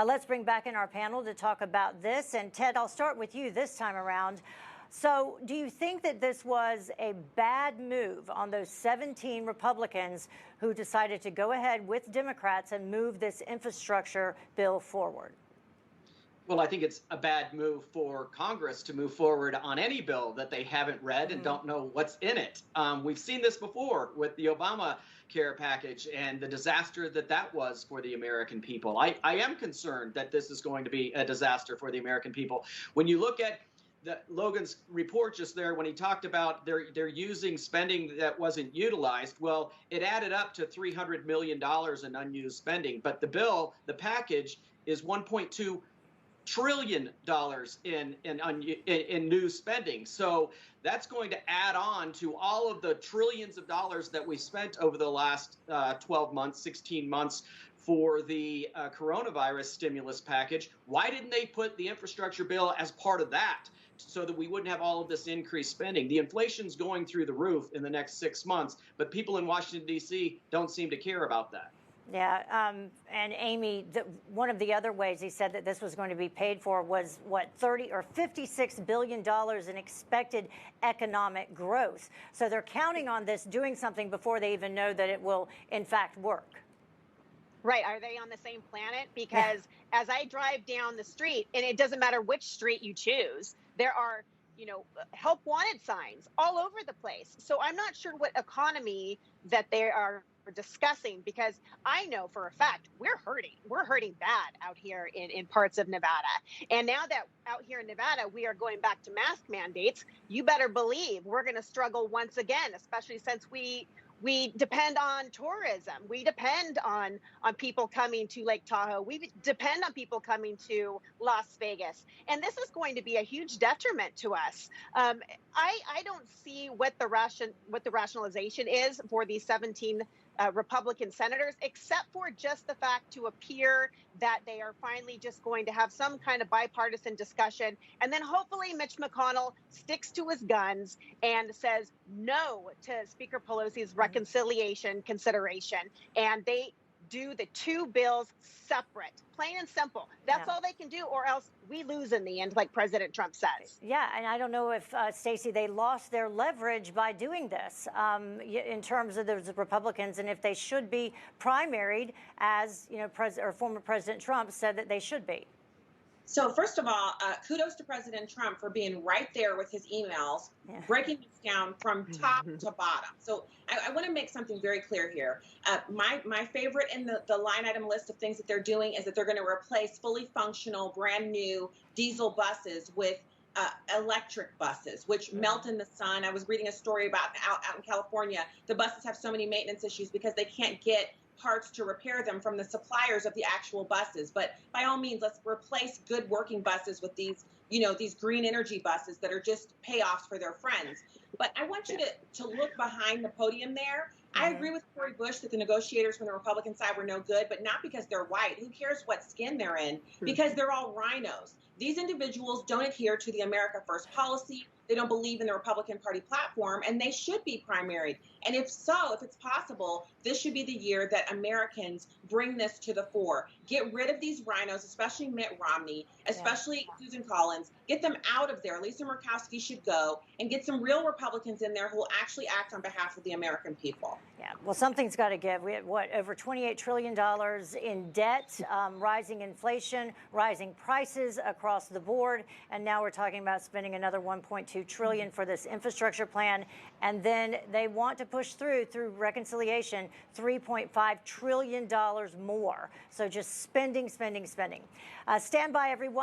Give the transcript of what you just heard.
Let's bring back in our panel to talk about this. And Ted, I'll start with you this time around. So do you think that this was a bad move on those 17 Republicans who decided to go ahead with Democrats and move this infrastructure bill forward? Well, I think it's a bad move for Congress to move forward on any bill that they haven't read and don't know what's in it. We've seen this before with the Obamacare package and the disaster that was for the American people. I am concerned that this is going to be a disaster for the American people. When you look at Logan's report just there, when he talked about they're using spending that wasn't utilized, well, it added up to $300 million in unused spending. But the package is $1.2 trillion in new spending. So that's going to add on to all of the trillions of dollars that we spent over the last 12 months, 16 months for the coronavirus stimulus package. Why didn't they put the infrastructure bill as part of that so that we wouldn't have all of this increased spending? The inflation's going through the roof in the next 6 months, but people in Washington, D.C. don't seem to care about that. Yeah, and Amy, one of the other ways he said that this was going to be paid for was, what, $56 billion in expected economic growth. So they're counting on this doing something before they even know that it will, in fact, work. Right. Are they on the same planet? Because as I drive down the street, and it doesn't matter which street you choose, there are, help wanted signs all over the place. So I'm not sure what economy that they are discussing, because I know for a fact we're hurting bad out here in parts of Nevada. And now that out here in Nevada we are going back to mask mandates, you better believe we're going to struggle once again, especially since we depend on tourism. We depend on people coming to Lake Tahoe. We depend on people coming to Las Vegas. And this is going to be a huge detriment to us. I don't see what the rationalization is for these 17 Republican senators, except for just the fact to appear that they are finally just going to have some kind of bipartisan discussion. And then hopefully Mitch McConnell sticks to his guns and says no to Speaker Pelosi's reconciliation consideration. And they do the two bills separate, plain and simple. That's all they can do, or else we lose in the end, like President Trump says. Yeah, and I don't know if, Stacey, they lost their leverage by doing this in terms of those Republicans, and if they should be primaried as, former President Trump said that they should be. So first of all, kudos to President Trump for being right there with his emails, breaking this down from top to bottom. So I want to make something very clear here. My favorite in the line item list of things that they're doing is that they're going to replace fully functional, brand new diesel buses with electric buses, which melt in the sun. I was reading a story about out in California, the buses have so many maintenance issues because they can't get parts to repair them from the suppliers of the actual buses. But by all means, let's replace good working buses with these, these green energy buses that are just payoffs for their friends. But I want you to look behind the podium there. I agree with Cori Bush that the negotiators from the Republican side were no good, but not because they're white. Who cares what skin they're in? Because they're all rhinos. These individuals don't adhere to the America First policy. They don't believe in the Republican Party platform, and they should be primaried. And if it's possible, this should be the year that Americans bring this to the fore. Get rid of these rhinos, especially Mitt Romney, especially Susan Collins. Get them out of there. Lisa Murkowski should go, and get some real Republicans in there who will actually act on behalf of the American people. Yeah, well, something's got to give. We had, over $28 trillion in debt, rising inflation, rising prices across the board, and now we're talking about spending another $1.2 trillion for this infrastructure plan, and then they want to push through reconciliation $3.5 trillion more. So just spending. Stand by, everyone.